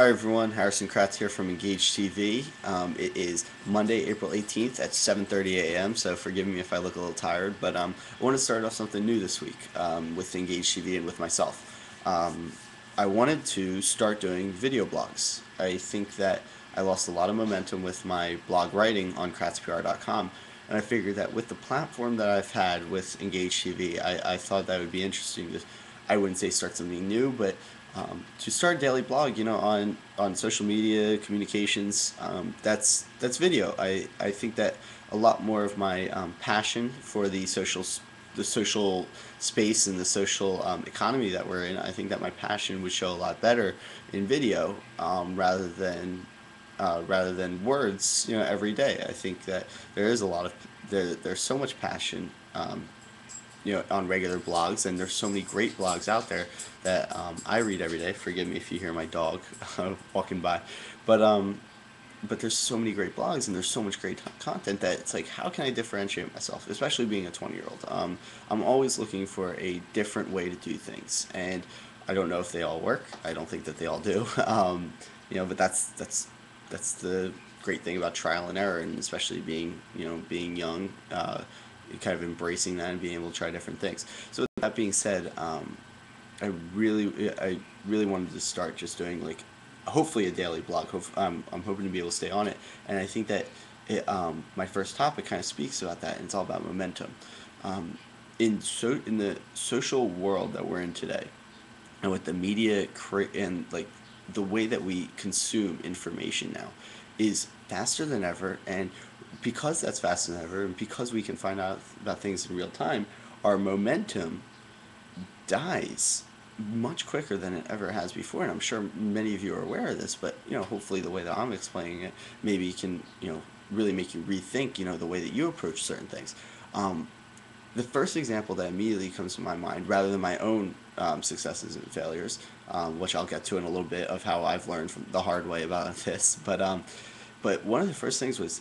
Hi everyone, Harrison Kratz here from Engage TV. It is Monday, April 18th at 7:30 a.m., so forgive me if I look a little tired, but I want to start off something new this week with Engage TV and with myself. I wanted to start doing video blogs. I think that I lost a lot of momentum with my blog writing on kratzpr.com, and I figured that with the platform that I've had with Engage TV, I thought that would be interesting to, I wouldn't say start something new, but to start a daily blog, on social media communications, that's video. I think that a lot more of my passion for the social space and the social economy that we're in. I think that my passion would show a lot better in video rather than words. Every day. I think that there is a lot of there's so much passion. On regular blogs, and there's so many great blogs out there that I read every day. Forgive me if you hear my dog walking by, but there's so many great blogs and there's so much great content that it's like, how can I differentiate myself, especially being a 20-year-old. I'm always looking for a different way to do things, and I don't know if they all work. I don't think that they all do. But that's the great thing about trial and error, and especially being young, kind of embracing that and being able to try different things. So with that being said, I really wanted to start just doing, like, hopefully a daily blog. I'm hoping to be able to stay on it, and I think that my first topic kind of speaks about that, and it's all about momentum. Um, in the social world that we're in today, and with the media and like the way that we consume information now is faster than ever, and because that's faster than ever, and because we can find out about things in real time, our momentum dies much quicker than it ever has before. And I'm sure many of you are aware of this, but hopefully the way that I'm explaining it maybe can really make you rethink the way that you approach certain things. um, the first example that immediately comes to my mind, rather than my own successes and failures, which I'll get to in a little bit, of how I've learned from the hard way about this, but one of the first things was,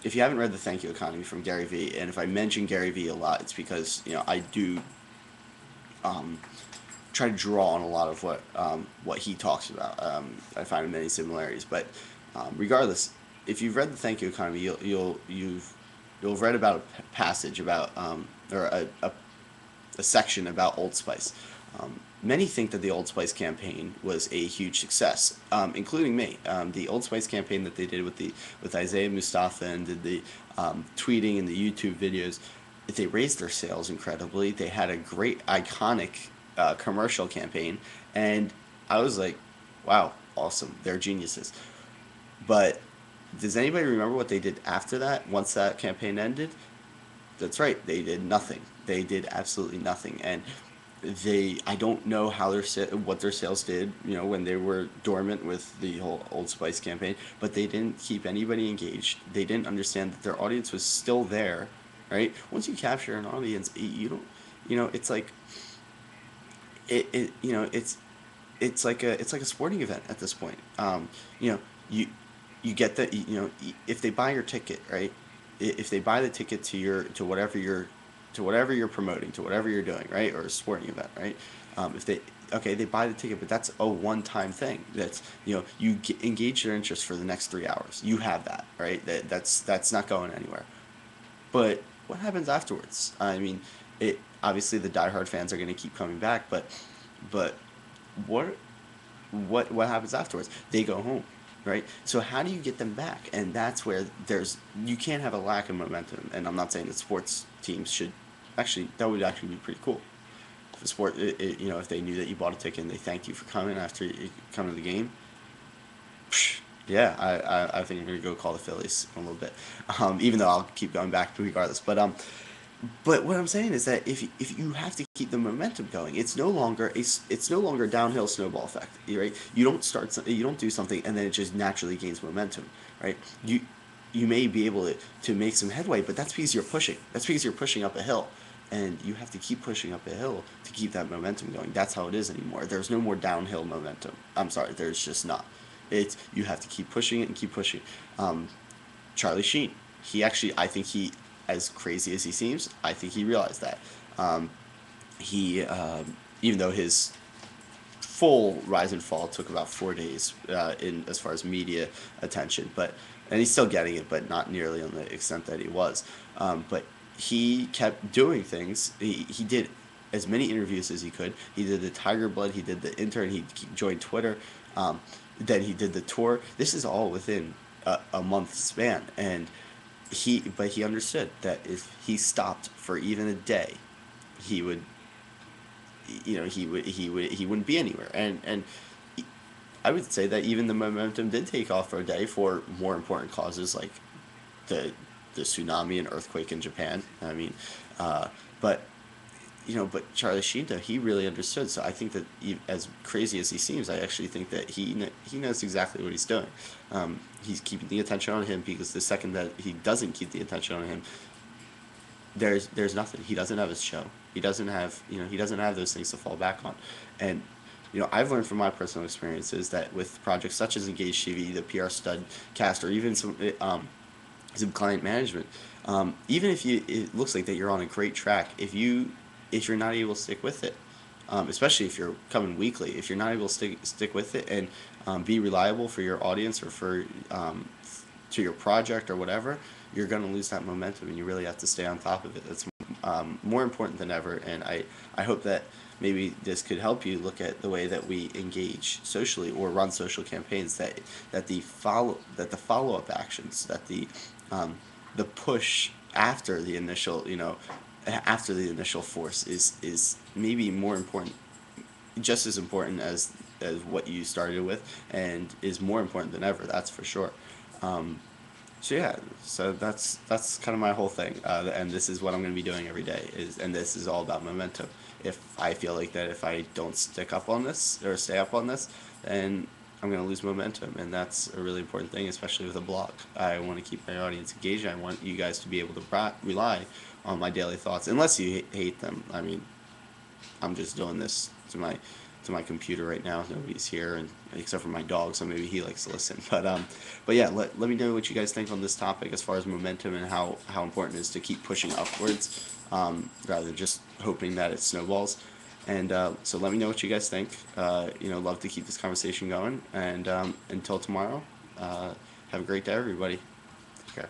if you haven't read The Thank You Economy from Gary Vee, and if I mention Gary Vee a lot, it's because I do um, try to draw on a lot of what he talks about. I find many similarities, but regardless, if you've read The Thank You Economy, you'll have read about a passage about or a section about Old Spice. Many think that the Old Spice campaign was a huge success, including me. The Old Spice campaign that they did with Isaiah Mustafa, and did the tweeting and the YouTube videos, they raised their sales incredibly. They had a great iconic commercial campaign, and I was like, wow, awesome, they're geniuses. But does anybody remember what they did after that? Once that campaign ended, that's right. They did nothing. They did absolutely nothing, and I don't know how what their sales did, when they were dormant with the whole Old Spice campaign. But they didn't keep anybody engaged. They didn't understand that their audience was still there, right? Once you capture an audience, you don't, it's like it's like a sporting event at this point. You know, you you get that, if they buy your ticket, right? If they buy the ticket to whatever you're promoting, to whatever you're doing, right, or a sporting event, right? If they Okay, they buy the ticket, but that's a one-time thing. That's engage their interest for the next 3 hours. You have that, right? That's not going anywhere. But what happens afterwards? I mean, it obviously the diehard fans are going to keep coming back, but what what happens afterwards? They go home, right? So how do you get them back? And that's where you can't have a lack of momentum. And I'm not saying that sports teams should, actually, that would actually be pretty cool. If the if they knew that you bought a ticket and they thanked you for coming after you come to the game, yeah, I think I'm gonna go call the Phillies in a little bit. Even though I'll keep going back regardless. But what I'm saying is that if you have to keep the momentum going, it's no longer a downhill snowball effect, right? You don't do something and then it just naturally gains momentum, right? You may be able to make some headway, but that's because you're pushing. That's because you're pushing up a hill, and you have to keep pushing up a hill to keep that momentum going. That's how it is anymore. There's no more downhill momentum. I'm sorry, there's just not. It's You have to keep pushing it and keep pushing. Um, Charlie Sheen. I think as crazy as he seems, I think he realized that. He, even though his full rise and fall took about 4 days in as far as media attention, but and he's still getting it, but not nearly on the extent that he was. But he kept doing things. He did as many interviews as he could. He did the Tiger Blood. He did the intern. He joined Twitter. Then he did the tour. This is all within a month span, and he understood that if he stopped for even a day, he would, he wouldn't be anywhere. And I would say that even the momentum did take off for a day for more important causes like the the tsunami and earthquake in Japan. I mean, but but Charlie Sheen, though, he really understood. So I think that as crazy as he seems, I actually think that he knows exactly what he's doing. He's keeping the attention on him, because the second that he doesn't keep the attention on him, there's nothing. He doesn't have his show. He doesn't have he doesn't have those things to fall back on, and I've learned from my personal experiences that with projects such as Engage TV, the PR Stud Cast, or even some client management, even if it looks like that you're on a great track, if you're not able to stick with it, especially if you're coming weekly, if you're not able to stick with it and be reliable for your audience or for to your project or whatever, you're going to lose that momentum, and you really have to stay on top of it. That's more important than ever, and I hope that maybe this could help you look at the way that we engage socially or run social campaigns, that the follow up actions, that the push after the initial force is maybe more important, just as important as what you started with, and is more important than ever. That's for sure. So yeah, so that's kind of my whole thing, and this is what I'm going to be doing every day. And this is all about momentum. If I feel like that if I don't stick up on this or stay up on this, then I'm going to lose momentum, and that's a really important thing, especially with a blog. I want to keep my audience engaged. I want you guys to be able to rely on my daily thoughts, unless you hate them. I mean, I'm just doing this to my computer right now. Nobody's here, and except for my dog, so maybe he likes to listen. But yeah, let me know what you guys think on this topic as far as momentum and how important it is to keep pushing upwards, rather than just hoping that it snowballs. And so let me know what you guys think. Love to keep this conversation going. And until tomorrow, have a great day, everybody. Take care.